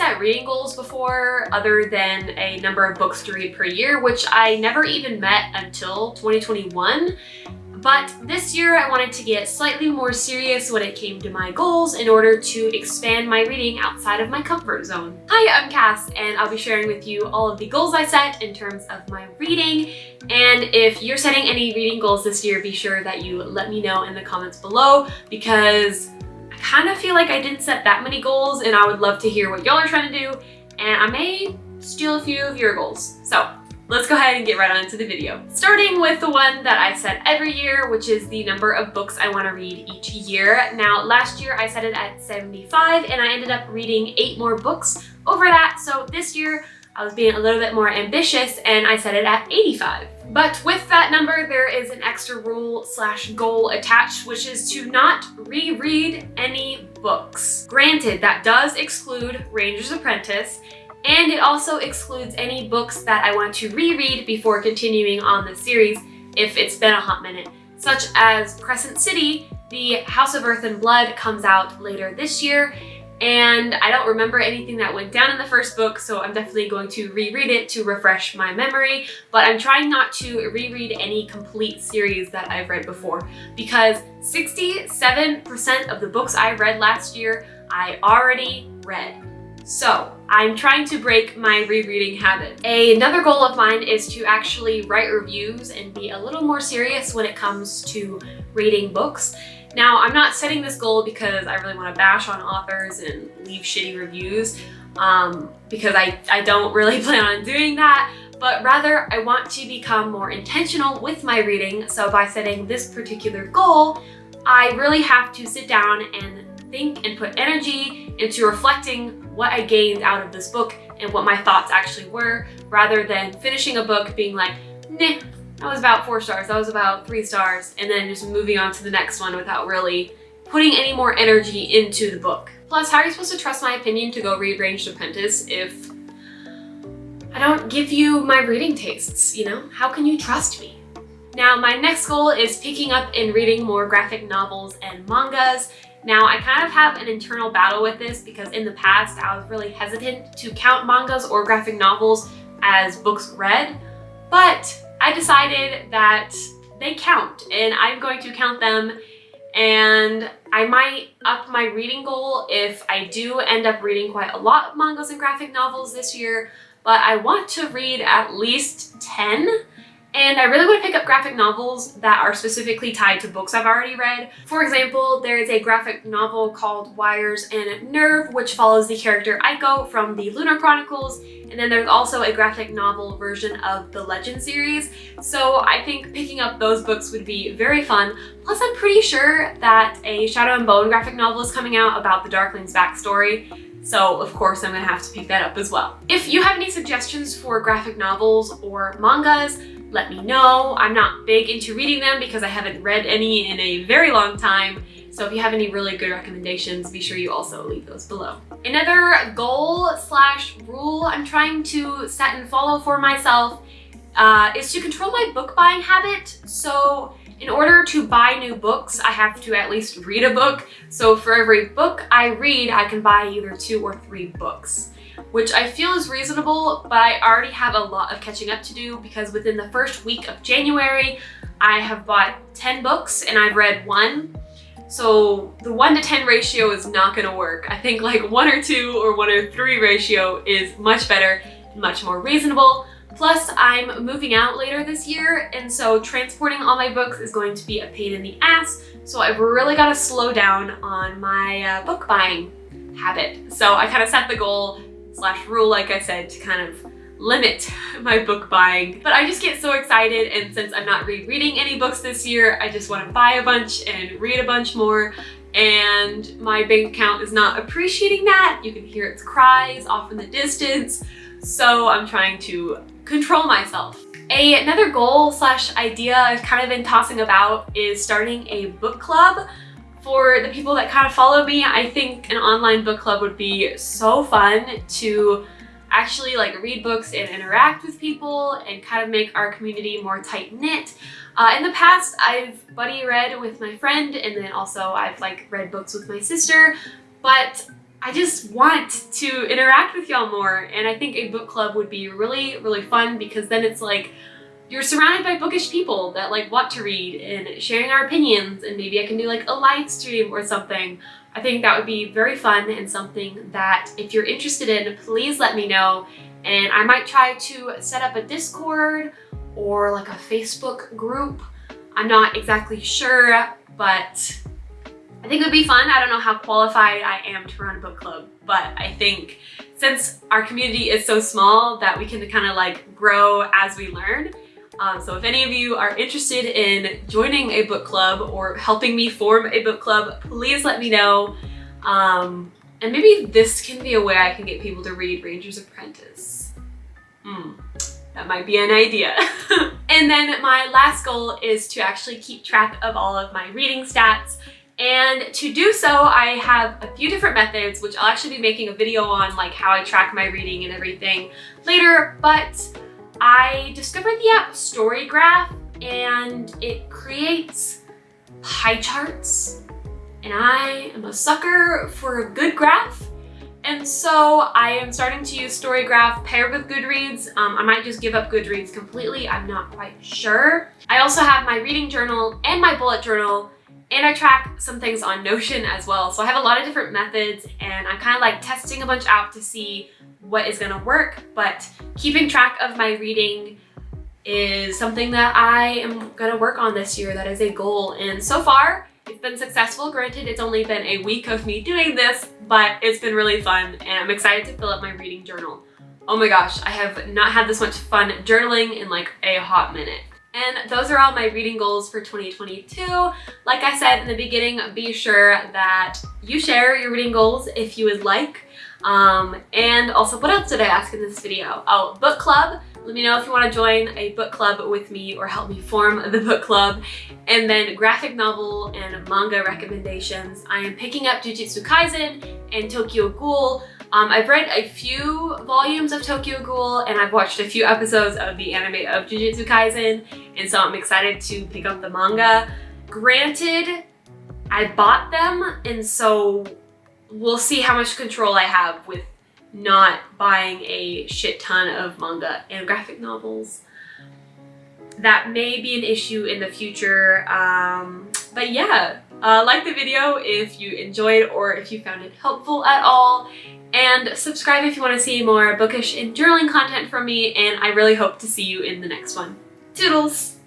set reading goals before other than a number of books to read per year, which I never even met until 2021. But this year I wanted to get slightly more serious when it came to my goals in order to expand my reading outside of my comfort zone. Hi, I'm Cass, and I'll be sharing with you all of the goals I set in terms of my reading. And if you're setting any reading goals this year, be sure that you let me know in the comments below, because I kind of feel like I didn't set that many goals and I would love to hear what y'all are trying to do, and I may steal a few of your goals. So let's go ahead and get right on into the video. Starting with the one that I set every year, which is the number of books I want to read each year. Now, last year I set it at 75 and I ended up reading 8 more books over that. So this year I was being a little bit more ambitious and I set it at 85. But with that number, there is an extra rule / goal attached, which is to not reread any books. Granted, that does exclude Ranger's Apprentice, and it also excludes any books that I want to reread before continuing on the series if it's been a hot minute, such as Crescent City. The House of Earth and Blood comes out later this year, and I don't remember anything that went down in the first book, so I'm definitely going to reread it to refresh my memory, but I'm trying not to reread any complete series that I've read before, because 67% of the books I read last year I already read. So I'm trying to break my rereading habit. Another goal of mine is to actually write reviews and be a little more serious when it comes to reading books. Now, I'm not setting this goal because I really want to bash on authors and leave shitty reviews, because I don't really plan on doing that, but rather I want to become more intentional with my reading. So by setting this particular goal, I really have to sit down and think and put energy into reflecting what I gained out of this book and what my thoughts actually were, rather than finishing a book being like, nah, that was about 4 stars, that was about 3 stars, and then just moving on to the next one without really putting any more energy into the book. Plus, how are you supposed to trust my opinion to go read Ranger's Apprentice if I don't give you my reading tastes, you know? How can you trust me? Now, my next goal is picking up and reading more graphic novels and mangas. Now, I kind of have an internal battle with this because in the past I was really hesitant to count mangas or graphic novels as books read, but I decided that they count and I'm going to count them, and I might up my reading goal if I do end up reading quite a lot of mangas and graphic novels this year, but I want to read at least 10. And I really want to pick up graphic novels that are specifically tied to books I've already read. For example, there is a graphic novel called Wires and Nerve, which follows the character Aiko from the Lunar Chronicles. And then there's also a graphic novel version of the Legend series. So I think picking up those books would be very fun. Plus, I'm pretty sure that a Shadow and Bone graphic novel is coming out about the Darkling's backstory. So of course I'm gonna have to pick that up as well. If you have any suggestions for graphic novels or mangas, let me know. I'm not big into reading them because I haven't read any in a very long time. So if you have any really good recommendations, be sure you also leave those below. Another goal / rule I'm trying to set and follow for myself is to control my book buying habit. So in order to buy new books, I have to at least read a book. So for every book I read, I can buy either 2 or 3 books, which I feel is reasonable, but I already have a lot of catching up to do because within the first week of January, I have bought 10 books and I've read 1. So the 1 to 10 ratio is not gonna work. I think like 1 or 2 or 1 or 3 ratio is much better, much more reasonable. Plus, I'm moving out later this year, and so transporting all my books is going to be a pain in the ass, so I've really got to slow down on my book buying habit. So I kind of set the goal / rule, like I said, to kind of limit my book buying. But I just get so excited, and since I'm not rereading any books this year, I just want to buy a bunch and read a bunch more, and my bank account is not appreciating that. You can hear its cries off in the distance, so I'm trying to control myself. Another goal / idea I've kind of been tossing about is starting a book club. For the people that kind of follow me, I think an online book club would be so fun to actually like read books and interact with people and kind of make our community more tight-knit. In the past, I've buddy read with my friend, and then also I've like read books with my sister, but I just want to interact with y'all more, and I think a book club would be really, really fun because then it's like you're surrounded by bookish people that like want to read and sharing our opinions, and maybe I can do like a live stream or something. I think that would be very fun and something that if you're interested in, please let me know. And I might try to set up a Discord or like a Facebook group. I'm not exactly sure, but I think it would be fun. I don't know how qualified I am to run a book club, but I think since our community is so small that we can kind of like grow as we learn. So if any of you are interested in joining a book club or helping me form a book club, please let me know. And maybe this can be a way I can get people to read Ranger's Apprentice. That might be an idea. And then my last goal is to actually keep track of all of my reading stats. And to do so, I have a few different methods, which I'll actually be making a video on, like how I track my reading and everything later, but I discovered the app Storygraph, and it creates pie charts, and I am a sucker for a good graph. And so I am starting to use Storygraph paired with Goodreads. I might just give up Goodreads completely, I'm not quite sure. I also have my reading journal and my bullet journal, and I track some things on Notion as well. So I have a lot of different methods, and I'm kind of like testing a bunch out to see what is gonna work, but keeping track of my reading is something that I am gonna work on this year. That is a goal, and so far it's been successful. Granted, it's only been a week of me doing this, but it's been really fun, and I'm excited to fill up my reading journal. Oh my gosh, I have not had this much fun journaling in like a hot minute. And those are all my reading goals for 2022. Like I said in the beginning, be sure that you share your reading goals if you would like. And also, what else did I ask in this video? Oh, book club. Let me know if you want to join a book club with me or help me form the book club. And then graphic novel and manga recommendations. I am picking up Jujutsu Kaisen and Tokyo Ghoul. I've read a few volumes of Tokyo Ghoul, and I've watched a few episodes of the anime of Jujutsu Kaisen, and so I'm excited to pick up the manga. Granted, I bought them, and so we'll see how much control I have with not buying a shit ton of manga and graphic novels. That may be an issue in the future, but yeah. Like the video if you enjoyed or if you found it helpful at all, and subscribe if you want to see more bookish and journaling content from me, and I really hope to see you in the next one. Toodles!